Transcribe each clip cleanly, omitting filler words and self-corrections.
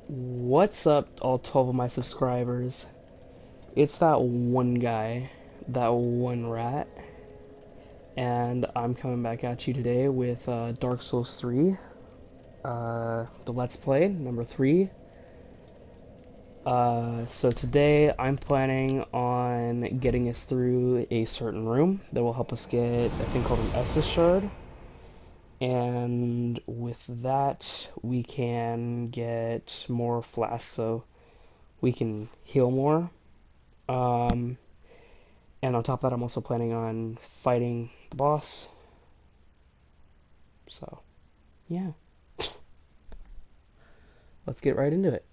What's up, all 12 of my subscribers? It's that one guy, that one rat, and I'm coming back at you today with Dark Souls 3, the Let's Play, number 3. So today I'm planning on getting us through a certain room that will help us get a thing called an Estus Shard. And with that, we can get more flasks so we can heal more. Um, and on top of that, I'm also planning on fighting the boss. So, yeah. Let's get right into it.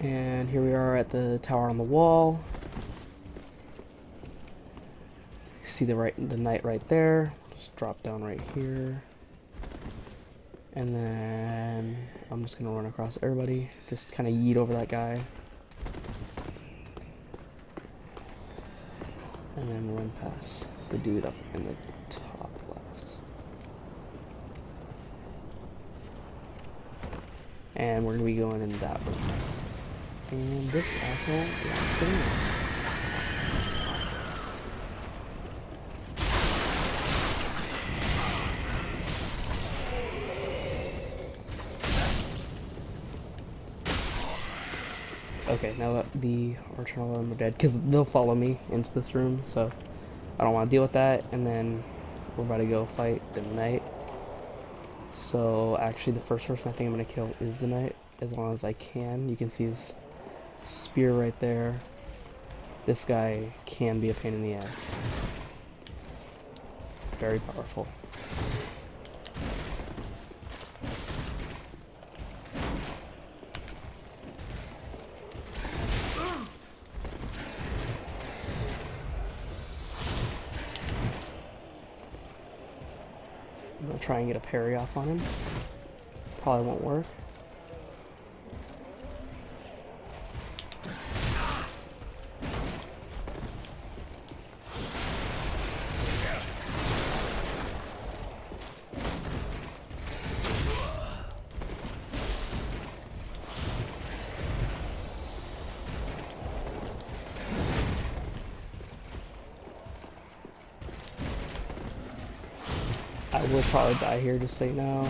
And here we are at the tower on the wall. See the knight right there. Just drop down right here. And then I'm just gonna run across everybody. Just kind of yeet over that guy. And then run past the dude up in the top left. And we're gonna be going in that room. And this asshole wants to dance. Okay, now that the archer and all of them are dead, because they'll follow me into this room, so I don't want to deal with that. And then we're about to go fight the knight. So actually, the first person I think I'm going to kill is the knight, as long as I can. You can see this spear right there. This guy can be a pain in the ass. Very powerful. I'm gonna try and get a parry off on him. Probably won't work. I will probably die here, just so you know.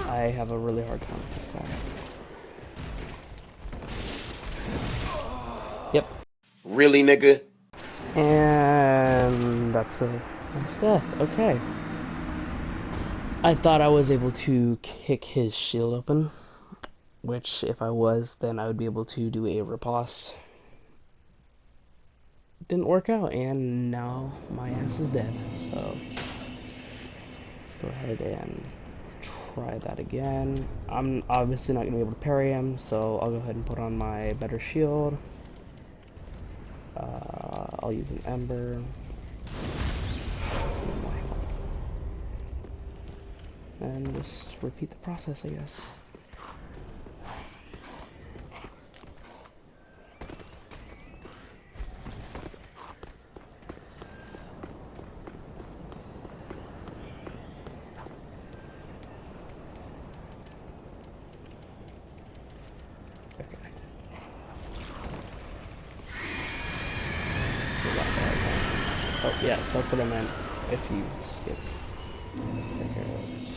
I have a really hard time with this guy. Yep. Really, nigga? And that's a nice death. Okay. I thought I was able to kick his shield open, which if I was, then I would be able to do a riposte. Didn't work out, and now my ass is dead. So let's go ahead and try that again. I'm obviously not going to be able to parry him, so I'll go ahead and put on my better shield. I'll use an ember. And just repeat the process, I guess. Okay. Oh, yes, that's what I meant. If you skip. There it is.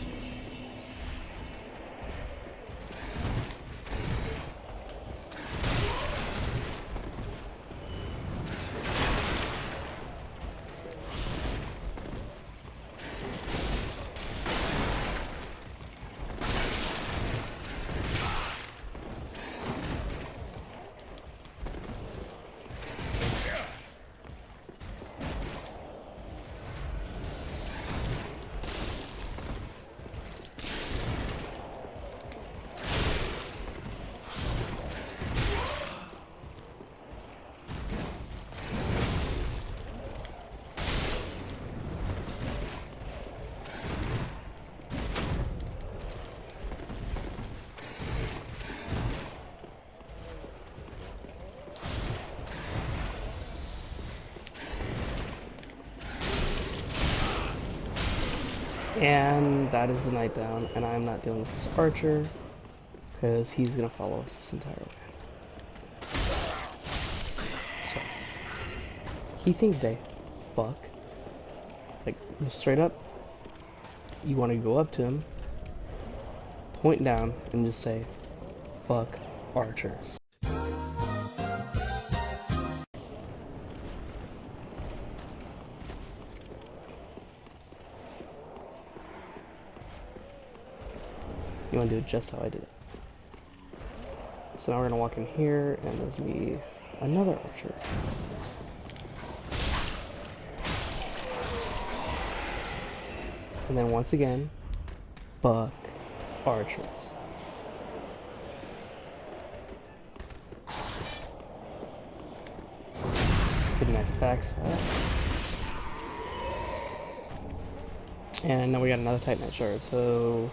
And that is the night down, and I'm not dealing with this archer, because he's gonna follow us this entire way. So, he thinks they fuck. Like, straight up, you want to go up to him, point down, and just say, fuck archers. You want to do it just how I did it. So now we're gonna walk in here, and there's gonna be another archer. And then once again, fuck archers. Get a nice backside. And now we got another Titanite shard, so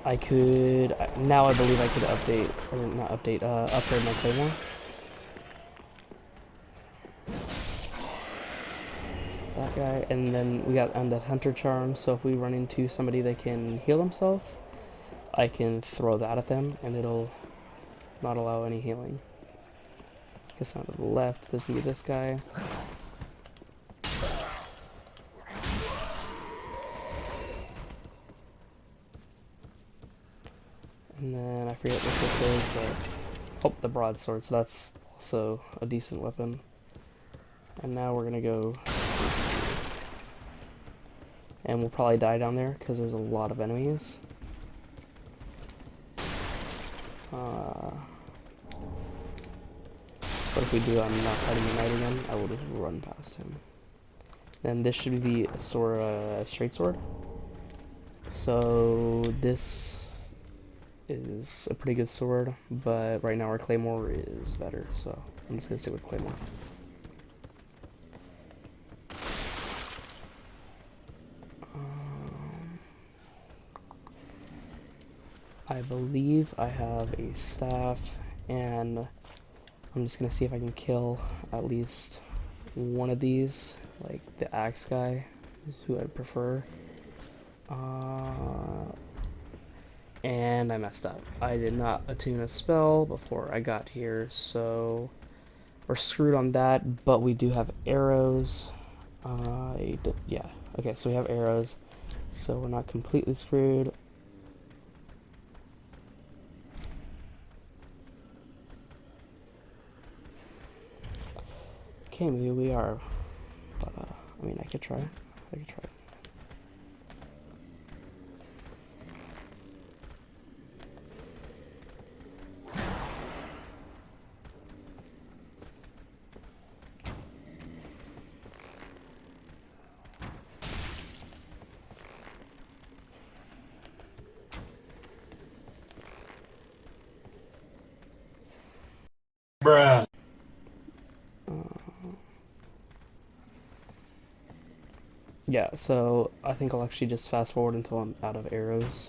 I could, now I believe I could update, or not update, upgrade my claymore. That guy, and then we got undead hunter charm, so if we run into somebody that can heal himself, I can throw that at them, and it'll not allow any healing. Guess on to the left, there's gonna be this guy. And then I forget what this is, but oh, the broadsword, so that's also a decent weapon. And now we're gonna go, and we'll probably die down there because there's a lot of enemies. But if we do, I'm not fighting the knight again. I will just run past him. Then this should be the sword, straight sword. So this is a pretty good sword, but right now our claymore is better. So I'm just gonna stick with claymore. I believe I have a staff, and I'm just gonna see if I can kill at least one of these. Like the axe guy is who I'd prefer. And I messed up. I did not attune a spell before I got here, so we're screwed on that. But we do have arrows. Yeah. Okay, so we have arrows, so we're not completely screwed. Okay, maybe we are, but I mean, I could try. I could try. Bruh. Yeah, so I think I'll actually just fast forward until I'm out of arrows,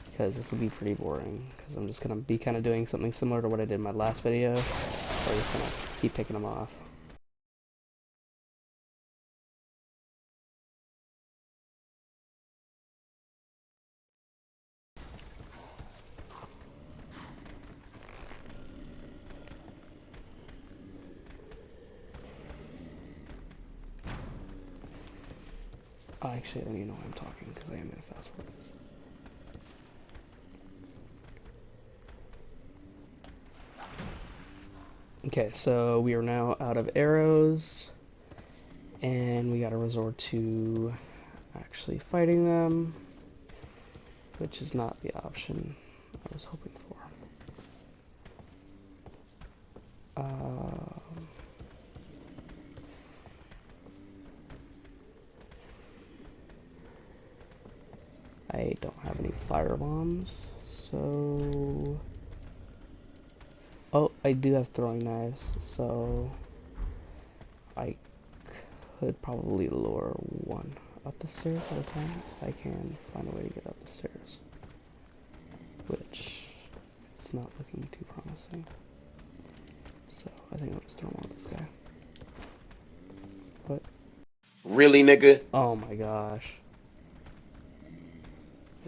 because this will be pretty boring, because I'm just going to be kind of doing something similar to what I did in my last video, where I'm just going to keep picking them off. Actually, I don't even know why I'm talking, because I am going to fast forward this. Okay, so we are now out of arrows, and we gotta resort to actually fighting them, which is not the option I was hoping for. I don't have any fire bombs, so... Oh, I do have throwing knives, so I could probably lure one up the stairs at a time if I can find a way to get up the stairs, which it's not looking too promising. So I think I'll just throw one at this guy. But Really, nigga? oh my gosh.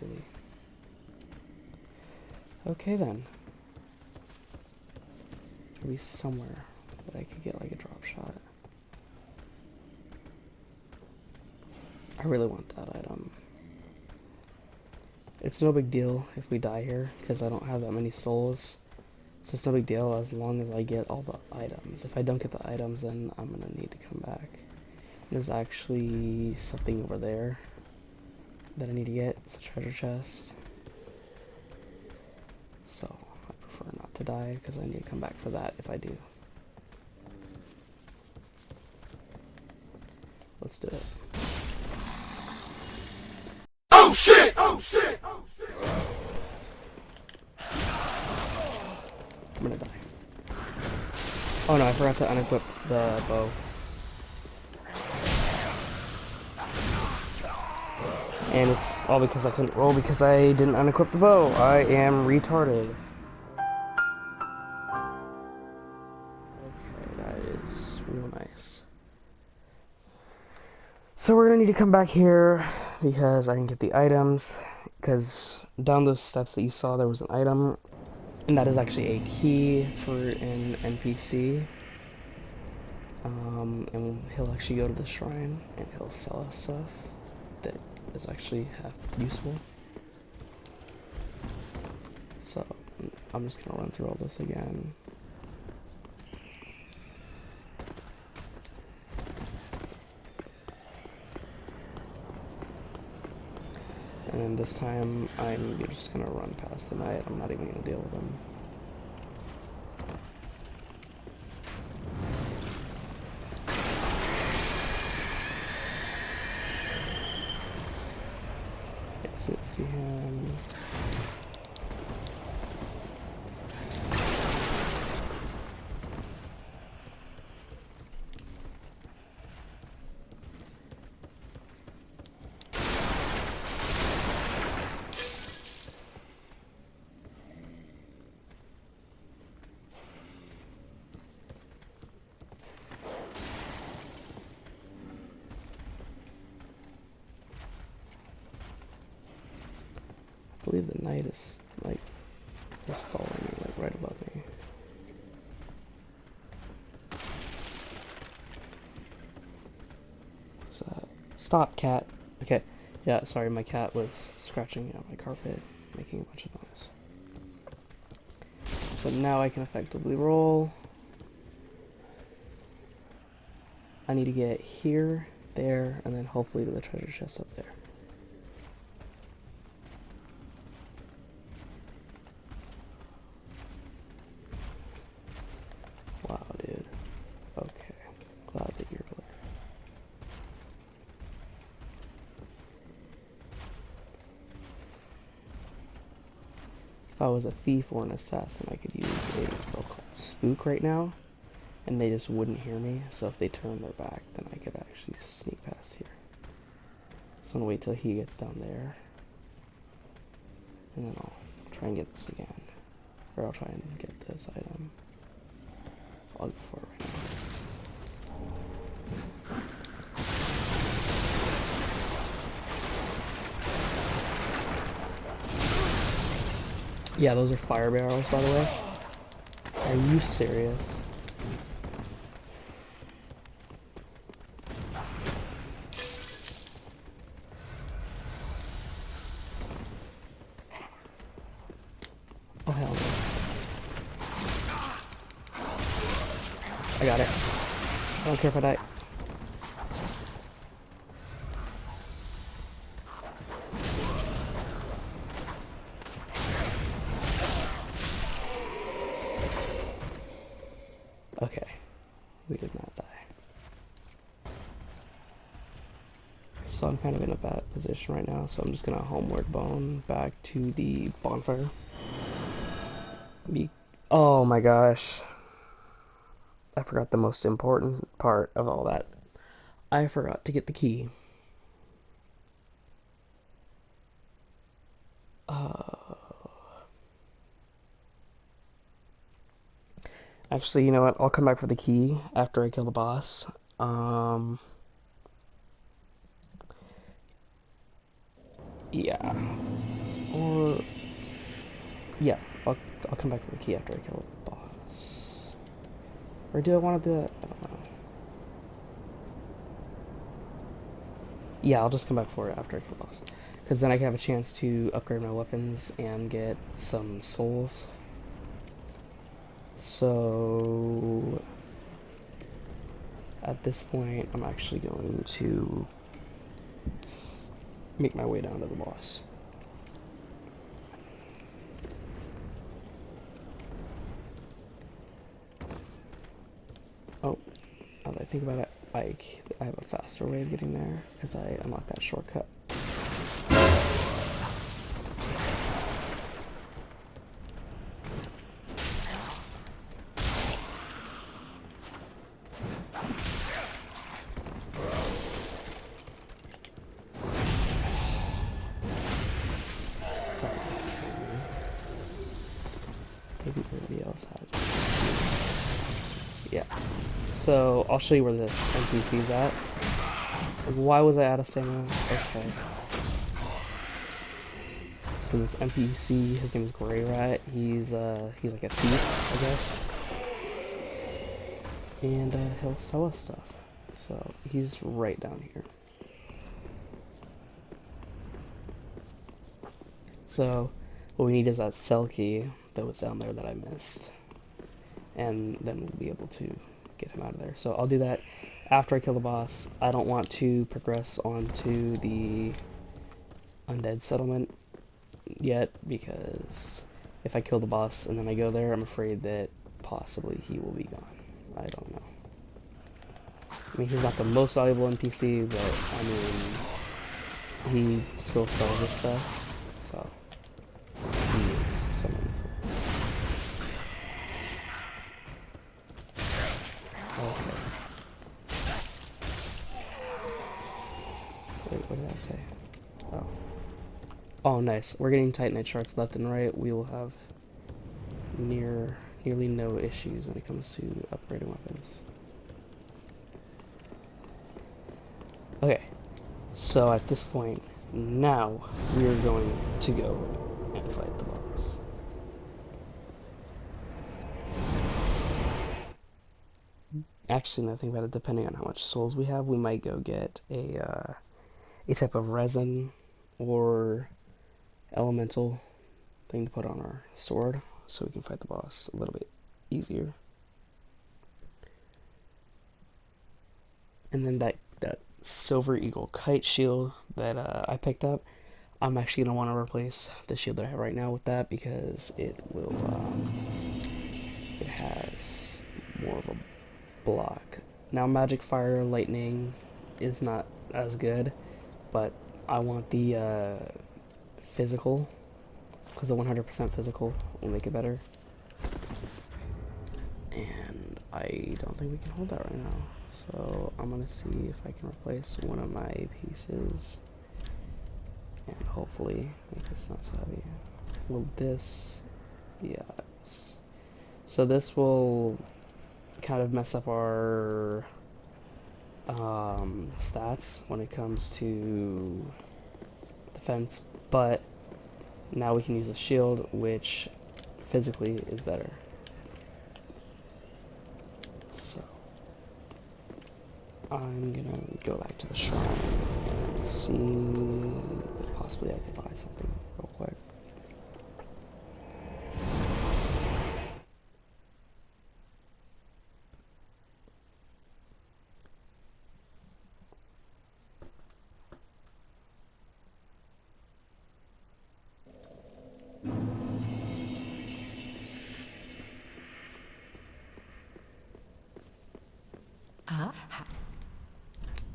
really. Okay then. There'll be somewhere that I could get like a drop shot. I really want that item. It's no big deal if we die here, because I don't have that many souls. So it's no big deal as long as I get all the items. If I don't get the items, then I'm gonna need to come back. There's actually something over there that I need to get. It's a treasure chest. So I prefer not to die, because I need to come back for that if I do. Let's do it. Oh shit! Oh shit! Oh shit! I'm gonna die. Oh no, I forgot to unequip the bow. And it's all because I couldn't roll because I didn't unequip the bow. I am retarded. Okay, that is real nice. So we're gonna need to come back here because I didn't get the items. Because down those steps that you saw, there was an item, and that is actually a key for an NPC. And he'll actually go to the shrine and he'll sell us stuff that is actually half useful. So I'm just gonna run through all this again. And then this time I'm just gonna run past the knight. I'm not even gonna deal with him. Yeah, so see him. I believe the knight is like just following me, like right above me. So stop, cat. Okay, yeah, sorry, my cat was scratching on my carpet, making a bunch of noise. So now I can effectively roll. I need to get here, there, and then hopefully to the treasure chest up there. Wow, dude. Okay. Glad that you're clear. If I was a thief or an assassin, I could use a spell called Spook right now, and they just wouldn't hear me, so if they turn their back, then I could actually sneak past here. So I'm gonna wait till he gets down there, and then I'll try and get this again. Or I'll try and get this item. I'll go for it right now. Yeah, those are fire barrels, by the way. Are you serious? Oh, hell no. I got it. I don't care if I die. Okay. We did not die. So I'm kind of in a bad position right now, so I'm just gonna homeward bone back to the bonfire. Oh my gosh. I forgot the most important part of all that. I forgot to get the key. Actually, you know what? I'll come back for the key after I kill the boss. Yeah. Or yeah, I'll come back for the key after I kill the boss. Or do I want to do it? I don't know. Yeah, I'll just come back for it after I kill the boss. Because then I can have a chance to upgrade my weapons and get some souls. So at this point, I'm actually going to make my way down to the boss. Oh, now that I think about it, I have a faster way of getting there because I unlocked that shortcut. Maybe everybody else has. Yeah. So I'll show you where this NPC's at. Why was I out of stamina? Okay. So this NPC, his name is Greirat. He's like a thief, I guess. And he'll sell us stuff. So he's right down here. So what we need is that cell key that was down there that I missed. And then we'll be able to get him out of there. So I'll do that after I kill the boss. I don't want to progress onto the undead settlement yet, because if I kill the boss and then I go there, I'm afraid that possibly he will be gone. I don't know. I mean, he's not the most valuable NPC, but I mean, he still sells his stuff, so he is someone useful. Okay. Wait, what did that say? Oh. Oh, nice. We're getting Titanite shards left and right. We will have nearly no issues when it comes to upgrading weapons. Okay, so at this point, now we are going to go and fight the boss. Actually, now think about it, depending on how much souls we have, we might go get a type of resin or elemental thing to put on our sword so we can fight the boss a little bit easier. And then that silver eagle kite shield that I picked up, I'm actually going to want to replace the shield that I have right now with that, because it will it has more of a block. Now magic, fire, lightning is not as good, but I want the physical, because the 100% physical will make it better. And I don't think we can hold that right now, so I'm gonna see if I can replace one of my pieces and hopefully make this not so heavy. Will this? Yes. So this will kind of mess up our stats when it comes to defense, but now we can use a shield, which physically is better. So I'm gonna go back to the shrine and see if possibly I can buy something real quick.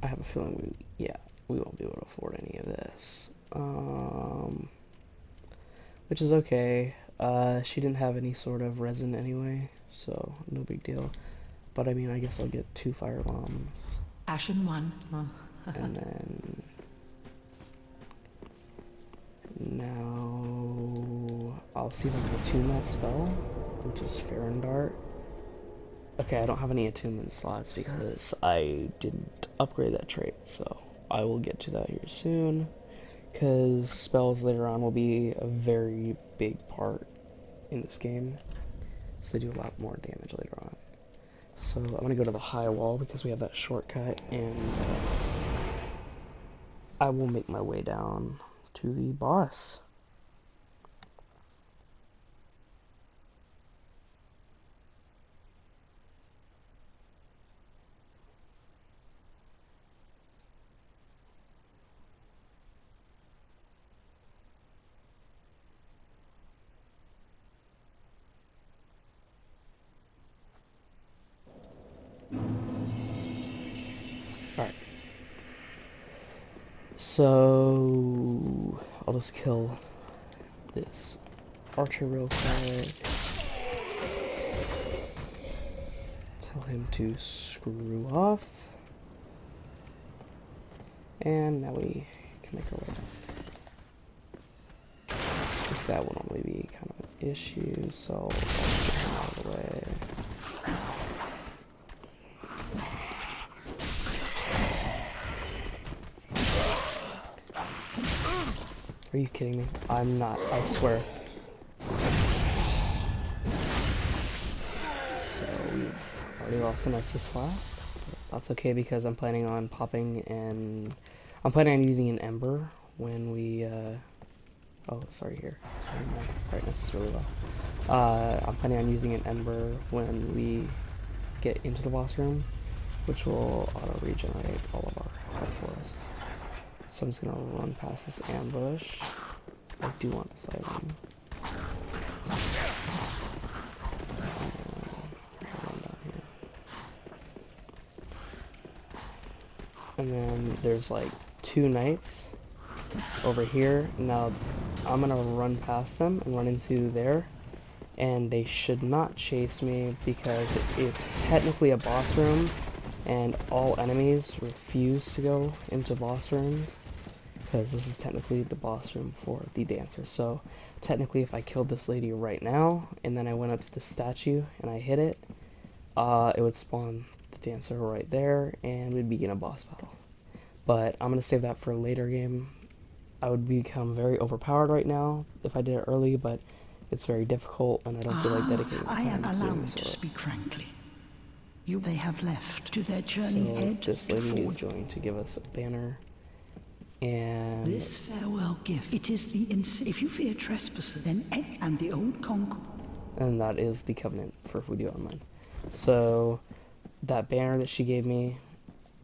I have a feeling we won't be able to afford any of this. Which is okay. She didn't have any sort of resin anyway, so no big deal. But I mean, I guess I'll get 2 fire bombs. Ashen one. And then now I'll see if I can attune that spell, which is Farron Dart. Okay, I don't have any attunement slots because I didn't upgrade that trait, so I will get to that here soon. because spells later on will be a very big part in this game, so they do a lot more damage later on. So I'm gonna go to the high wall because we have that shortcut, and I will make my way down to the boss. Alright. So I'll just kill this archer real quick. Tell him to screw off. And now we can make our way down. This guy will normally be kind of an issue, so I'll just get him out of the way. Are you kidding me? I'm not, I swear. So we've already lost an Estus Flask. That's okay because I'm planning on popping and I'm planning on using an Ember when we oh sorry here. Sorry, my brightness is really low. I'm planning on using an Ember when we get into the boss room, which will auto regenerate all of our health for us. So I'm just gonna run past this ambush. I do want this item. And then there's like 2 knights over here. Now I'm gonna run past them and run into there, and they should not chase me because it's technically a boss room and all enemies refuse to go into boss rooms because this is technically the boss room for the dancer. So technically if I killed this lady right now and then I went up to the statue and I hit it, it would spawn the dancer right there and we'd begin a boss battle. But I'm gonna save that for a later game. I would become very overpowered right now if I did it early, but it's very difficult and I don't feel like dedicating I time am to doing allowed this. to speak frankly. They have left to their journey head this to lady is Vordt. going to give us a banner, and This farewell gift, it is the if you fear trespassers, then and the old conquer. and that is the covenant for if we do online. So that banner that she gave me,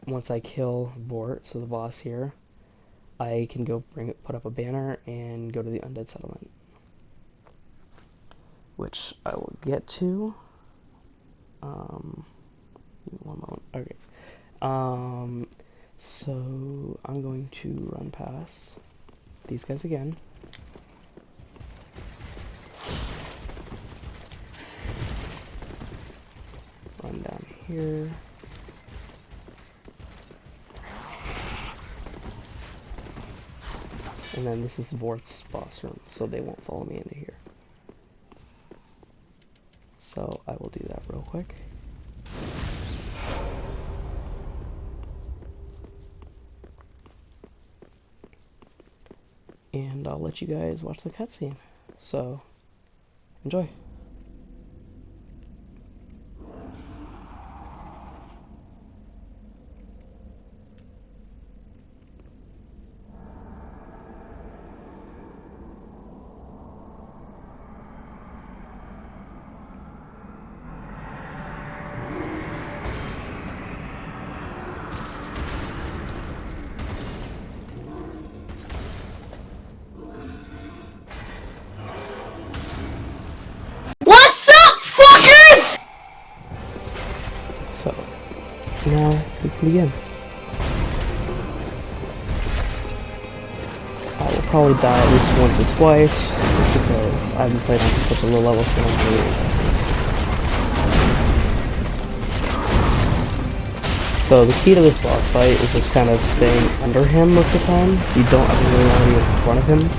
once I kill Vordt, so the boss here, I can go put up a banner and go to the undead settlement, which I will get to. One moment. Okay. So I'm going to run past these guys again. Run down here. And then this is Vordt's boss room, so they won't follow me into here. So I will do that real quick. And I'll let you guys watch the cutscene. So, enjoy. What's up, fuckers? So, now we can begin. I will probably die at least once or twice, just because I've been playing on such a low level, so I'm really invested. So the key to this boss fight is just kind of staying under him most of the time. You don't ever really want to be in front of him.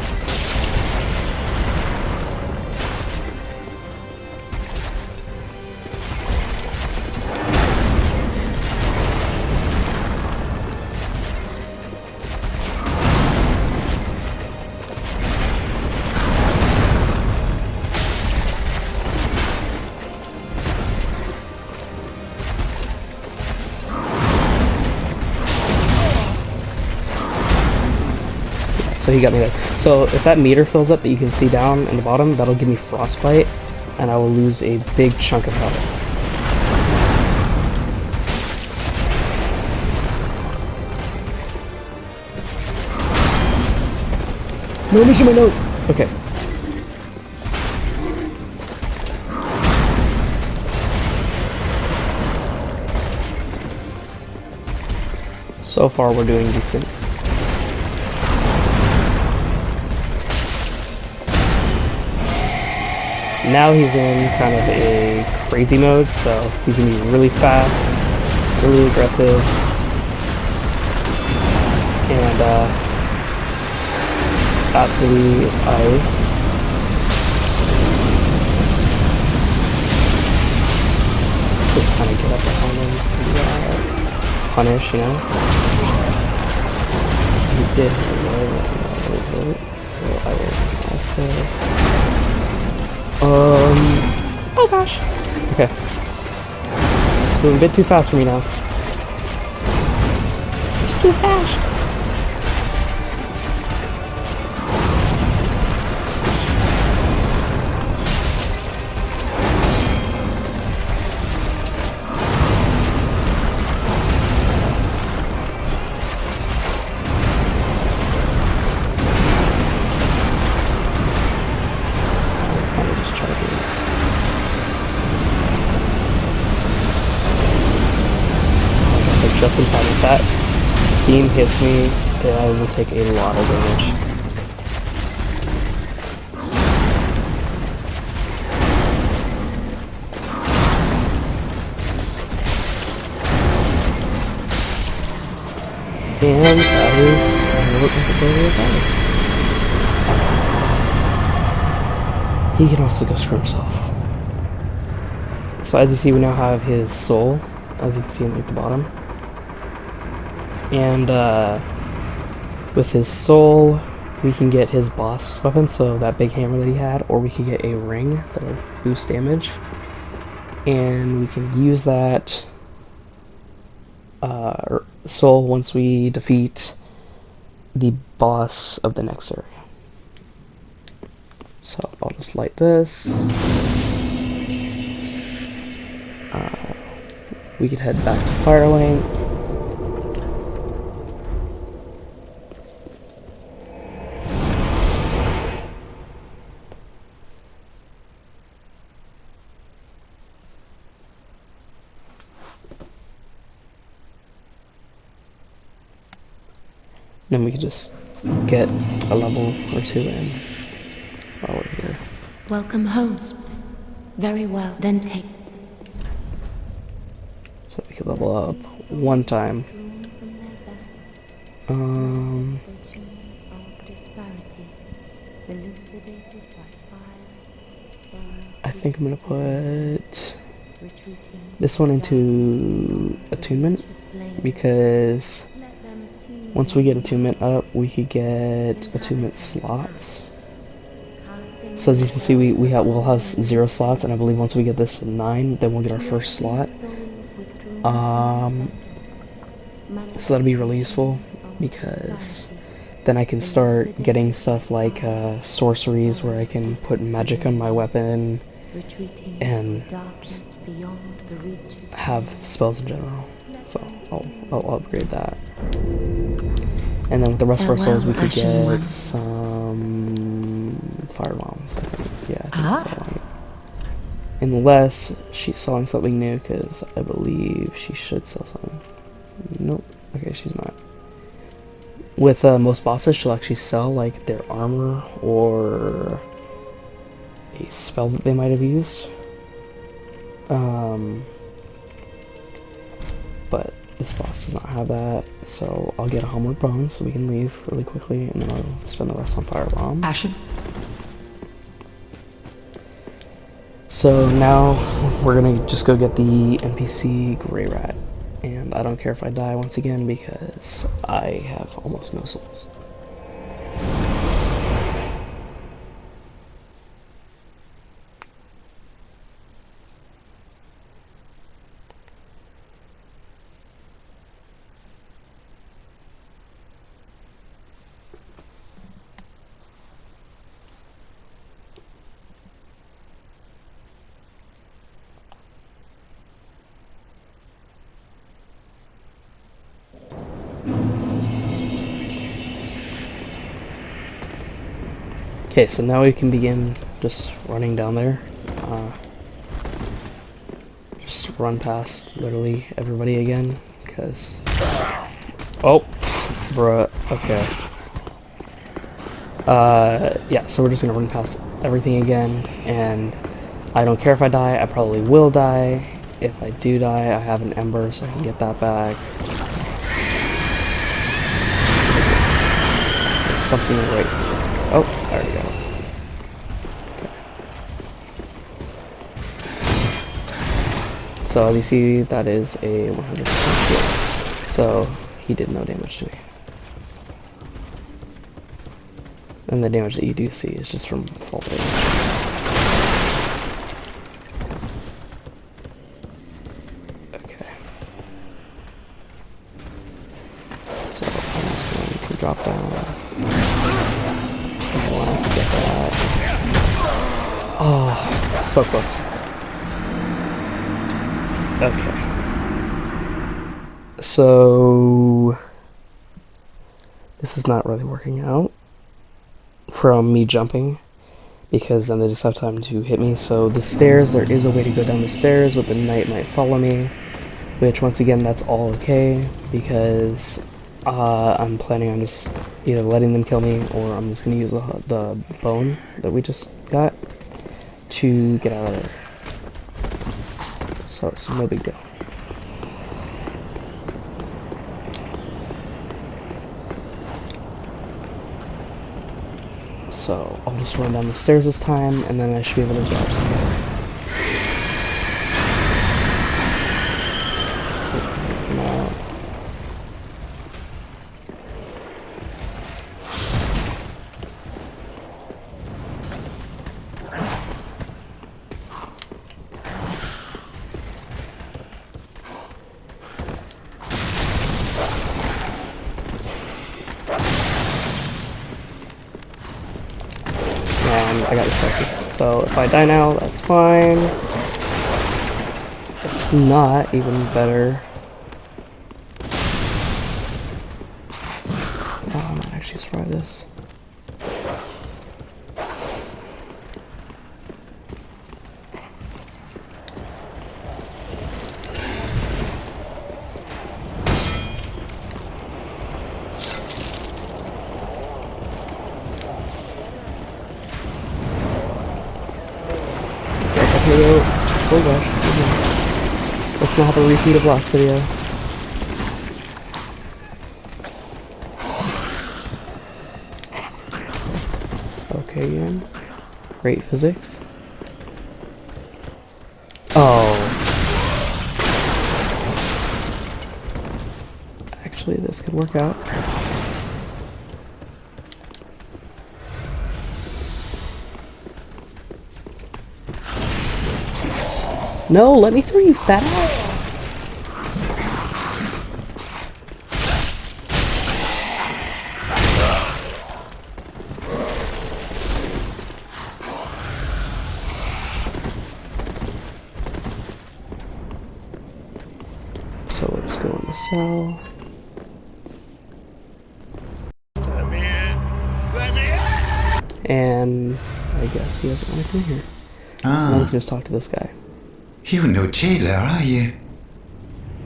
so he got me there. So if that meter fills up that you can see down in the bottom, that'll give me frostbite, and I will lose a big chunk of health. No, I'm missing my nose! Okay. So far, we're doing decent. Now he's in kind of a crazy mode, so he's gonna be really fast, really aggressive, and that's gonna be ice. Just kind of get up behind him, punish, you know. He did hit me really hurt, so I will pass this. Oh gosh. Okay. Doing a bit too fast for me now. It's too fast. Just in time. If that beam hits me, I will take a lot of damage. And that is what the boreal battle. He can also go screw himself. So as you see, we now have his soul, as you can see at the bottom. And with his soul, we can get his boss weapon, so that big hammer that he had, or we can get a ring that'll boost damage. And we can use that soul once we defeat the boss of the next area. So I'll just light this. We could head back to Firelink. Then we could just get a level or two in while we're here. Welcome home. Very well, then take. So we could level up one time. I think I'm gonna put this one into attunement, because once we get attunement up, we could get attunement slots. So as you can see, we'll have 0 slots, and I believe once we get this to 9, then we'll get our first slot. So that'll be really useful, because then I can start getting stuff like sorceries, where I can put magic on my weapon and just have spells in general. So I'll upgrade that. And then with the rest of our souls, we could get some fire bombs, I think. Yeah, I think that's all I need. Unless she's selling something new, because I believe she should sell something. Nope. Okay, she's not. With most bosses, she'll actually sell like their armor or a spell that they might have used. But this boss does not have that, so I'll get a homeward bone so we can leave really quickly, and then I'll spend the rest on fire bombs. Ashen. So now we're gonna just go get the NPC Greirat, and I don't care if I die once again because I have almost no souls. Okay, so now we can begin just running down there. Just run past literally everybody again, because... Oh, bruh, okay. Yeah, so we're just gonna run past everything again, and I don't care if I die, I probably will die. If I do die, I have an ember, so I can get that back. So there's something right here. Oh, there we go. So as you see, that is a 100% kill. So he did no damage to me. And the damage that you do see is just from fall damage. Okay. So I'm just going to drop down. I want to get that. Oh, so close. Okay. So this is not really working out from me jumping, because then they just have time to hit me. So the stairs, there is a way to go down the stairs, but the knight might follow me, which once again, that's all okay, because I'm planning on just either letting them kill me, or I'm just going to use the bone that we just got to get out of there. So it's no big deal. So I'll just run down the stairs this time, and then I should be able to dodge them better. No. And I got a second. So if I die now, that's fine. If not, even better. Oh, I might actually survive this. Stuff up here though. Oh gosh. Let's not have a repeat of last video. Okay, again. Great physics. Oh. Actually, this could work out. No, let me through, you fat ass! So let's go in the cell. Let me in. Let me in. And I guess he doesn't want to come here. So now we can just talk to this guy. You're no jailer, are you?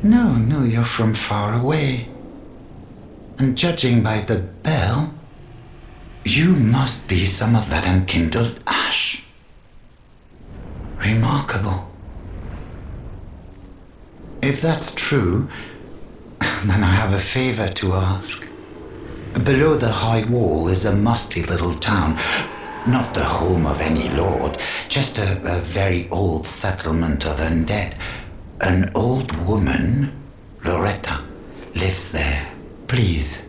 No, no, you're from far away. And judging by the bell, you must be some of that unkindled ash. Remarkable. If that's true, then I have a favor to ask. Below the high wall is a musty little town. Not the home of any lord, just a very old settlement of undead. An old woman, Loretta, lives there. Please,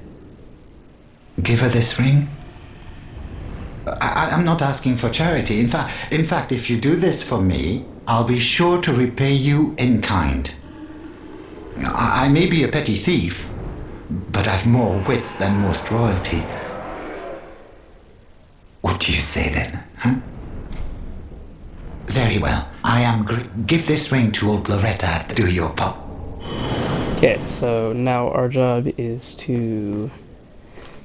give her this ring. I'm not asking for charity. In fact, if you do this for me, I'll be sure to repay you in kind. I may be a petty thief, but I've more wits than most royalty. What do you say then, huh? Very well. Give this ring to old Loretta to do your pop. Okay, so now our job is to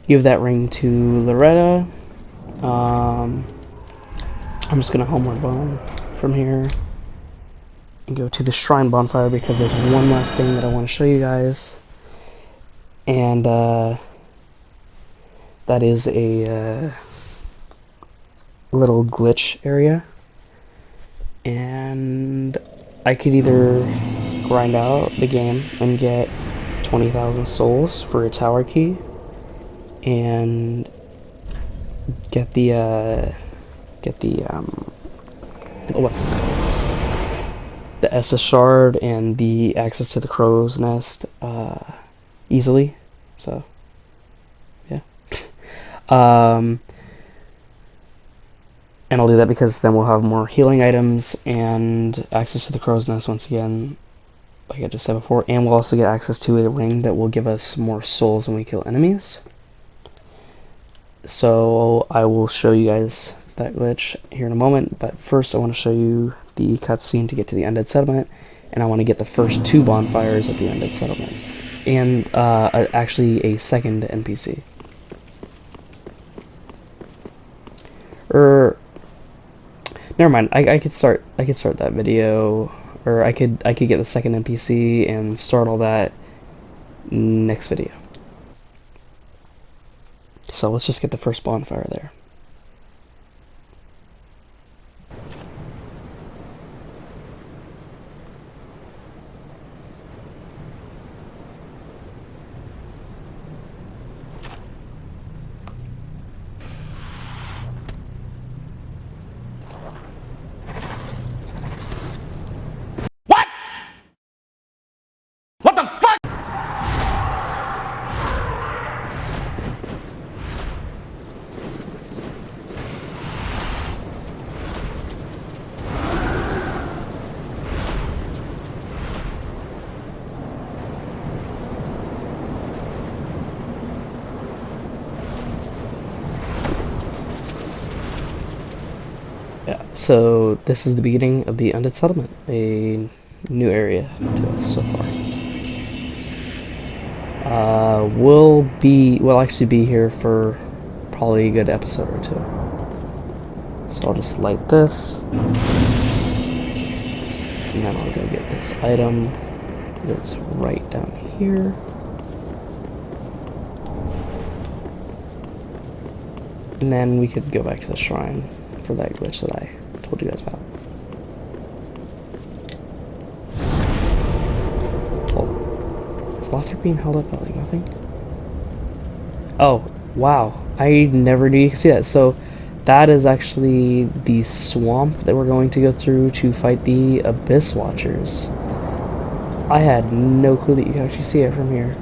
give that ring to Loretta, I'm just gonna homeward bone from here and go to the shrine bonfire because there's one last thing that I want to show you guys, and that is a little glitch area, and I could either grind out the game and get 20,000 souls for a tower key and get the what's it called, the SS shard and the access to the crow's nest easily. So yeah. And I'll do that because then we'll have more healing items and access to the crow's nest once again, like I just said before, and we'll also get access to a ring that will give us more souls when we kill enemies. So I will show you guys that glitch here in a moment, but first I want to show you the cutscene to get to the undead settlement, and I want to get the first 2 bonfires at the undead settlement, and actually a second NPC. Never mind. I could start that video, or I could get the second NPC and start all that next video. So let's just get the first bonfire there. Yeah, so this is the beginning of the undead settlement, a new area to us so far. We'll actually be here for probably a good episode or 2. So I'll just light this, and then I'll go get this item that's right down here. And then we could go back to the shrine for that glitch that I told you guys about. Oh, is Lothar being held up by like nothing? Oh, wow. I never knew you could see that. So that is actually the swamp that we're going to go through to fight the Abyss Watchers. I had no clue that you could actually see it from here.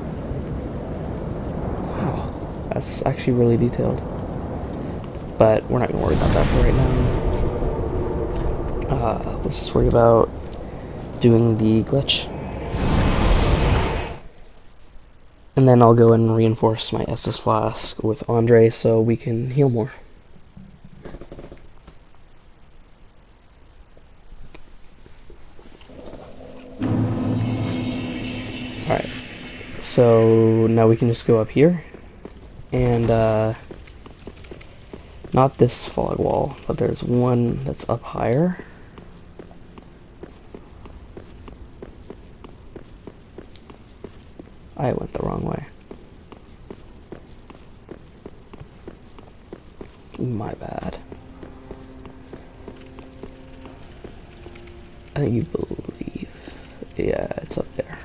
Wow, that's actually really detailed. But we're not going to worry about that for right now. Let's just worry about doing the glitch. And then I'll go and reinforce my Estus Flask with Andre so we can heal more. Alright, so now we can just go up here and not this fog wall, but there's one that's up higher. I went the wrong way. My bad. I think you believe. Yeah, it's up there.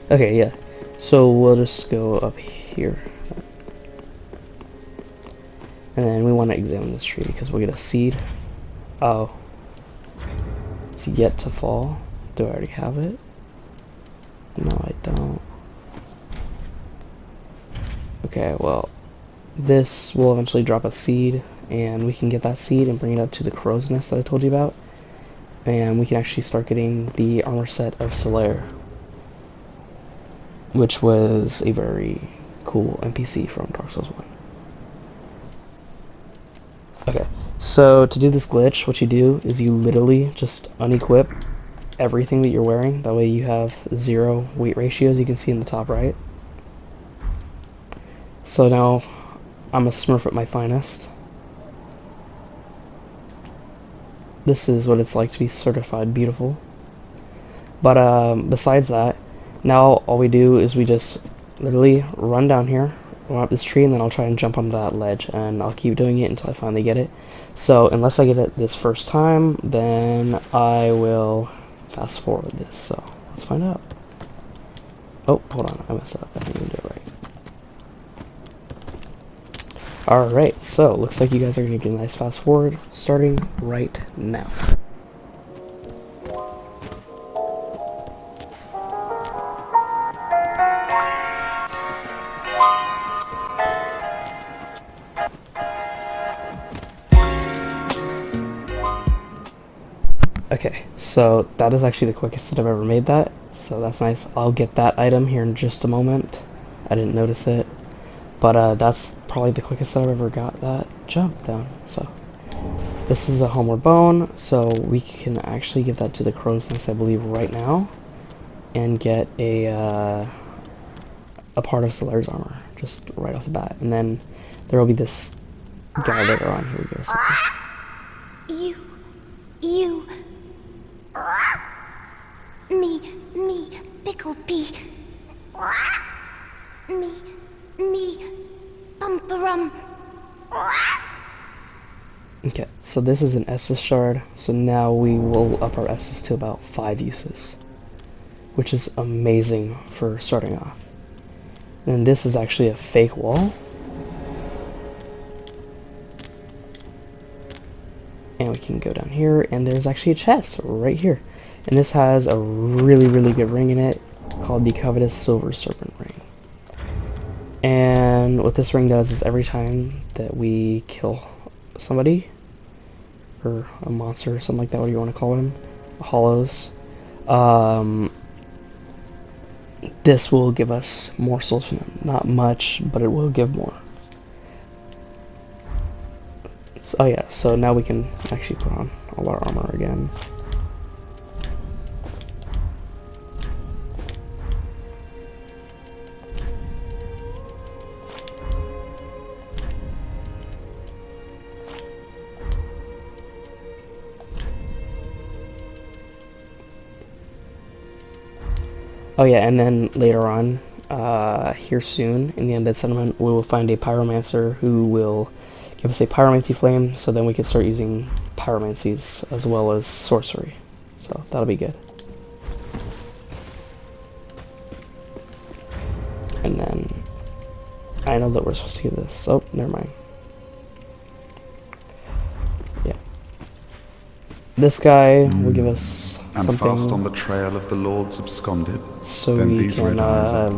Okay, yeah. So we'll just go up here. And then we want to examine this tree because we'll get a seed. Oh. It's yet to fall. Do I already have it? No, I don't. Okay, well, this will eventually drop a seed, and we can get that seed and bring it up to the crow's nest that I told you about. And we can actually start getting the armor set of Solaire, which was a very cool NPC from Dark Souls 1. Okay, so to do this glitch, what you do is you literally just unequip everything that you're wearing. That way you have 0 weight ratios, you can see in the top right. So now I'm a Smurf at my finest. This is what it's like to be certified beautiful. But besides that, now all we do is we just literally run down here, run up this tree, and then I'll try and jump onto that ledge, and I'll keep doing it until I finally get it. So unless I get it this first time, then I will fast forward this. So let's find out. Oh, hold on, I messed up. I didn't even do it right. Alright, so looks like you guys are going to get a nice fast forward starting right now. Okay, so that is actually the quickest that I've ever made that, so that's nice. I'll get that item here in just a moment. I didn't notice it, but that's probably the quickest that I've ever got that jump down. So this is a homeward bone, so we can actually give that to the crow's nest, I believe, right now, and get a part of Solaire's armor just right off the bat, and then there will be this guy later on. Here we go. So. You. Me, pickled pea. Me, bumperum. Okay, so this is an Estus shard, so now we will up our Estus to about 5 uses, which is amazing for starting off. And this is actually a fake wall. And we can go down here, and there's actually a chest right here. And this has a really, really good ring in it called the Covetous Silver Serpent Ring. And what this ring does is every time that we kill somebody, or a monster or something like that, what do you want to call them, hollows, this will give us more souls from them. Not much, but it will give more. So, oh yeah, so now we can actually put on all our armor again. Oh yeah, and then later on, here soon, in the Undead Settlement, we will find a Pyromancer who will give us a Pyromancy Flame, so then we can start using Pyromancies as well as Sorcery. So that'll be good. And then, I know that we're supposed to do this. Oh, never mind. Yeah. This guy will give us and something. fast on the trail of the Lords absconded. So then we these can red eyes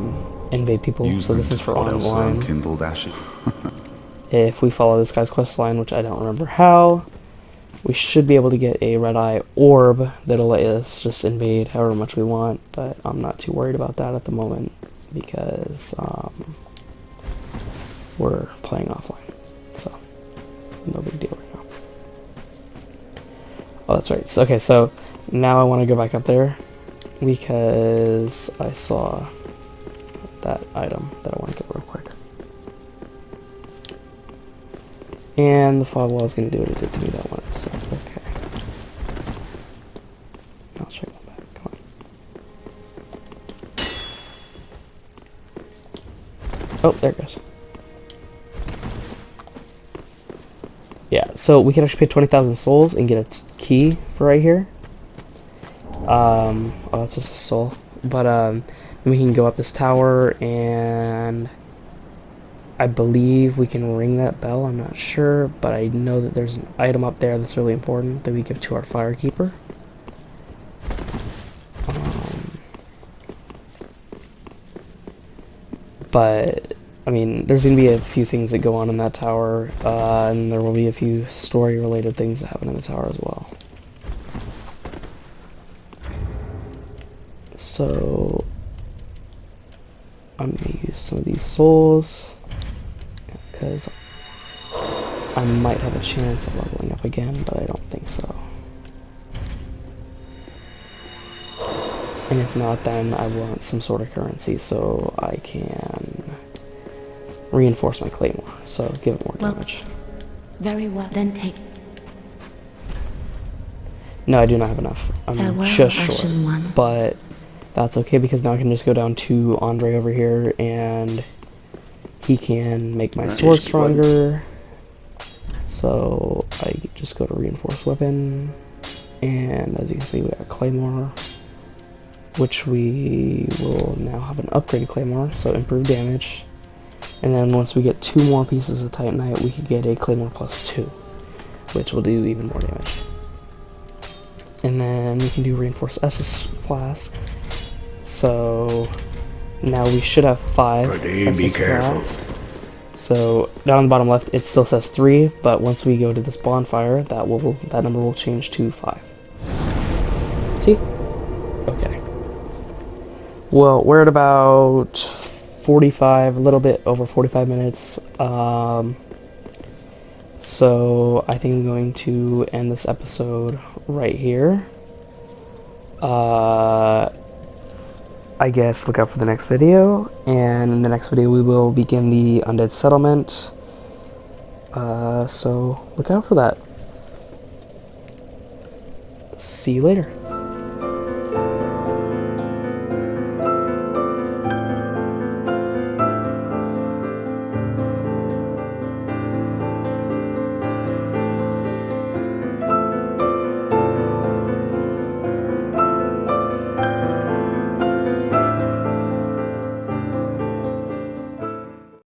invade people. So this is for online. Kindled ashes. If we follow this guy's quest line, which I don't remember how, we should be able to get a red eye orb that'll let us just invade however much we want, but I'm not too worried about that at the moment because we're playing offline, so no big deal right now. Oh, that's right. So, okay, so now I want to go back up there because I saw that item that I want to get real quick. And the fog wall is going to do what it did to me that one episode. Okay. Now let's try going back. Come on. Oh, there it goes. Yeah, so we can actually pay 20,000 souls and get a key for right here. Oh, that's just a soul. But then we can go up this tower, and I believe we can ring that bell. I'm not sure, but I know that there's an item up there that's really important that we give to our firekeeper. But I mean, there's going to be a few things that go on in that tower, and there will be a few story-related things that happen in the tower as well. So I'm going to use some of these souls, because I might have a chance of leveling up again, but I don't think so. And if not, then I want some sort of currency so I can reinforce my claymore, so give it more Well, damage. very well. Then take No, I do not have enough. I'm farewell, just short, Ashen One. but that's okay because now I can just go down to Andre over here and he can make my sword stronger. So I just go to reinforce weapon, and as you can see, we got claymore, which we will now have an upgraded claymore, so improved damage. And then once we get 2 more pieces of titanite, we can get a claymore +2, which will do even more damage. And then we can do reinforced Estus flask. So now we should have 5 Estus flask. So down on the bottom left, it still says 3, but once we go to this bonfire, that number will change to 5. See? Okay. Well, we're at about 45, a little bit over 45 minutes. So I think I'm going to end this episode right here. I guess look out for the next video, and in the next video we will begin the undead settlement. So look out for that. See you later.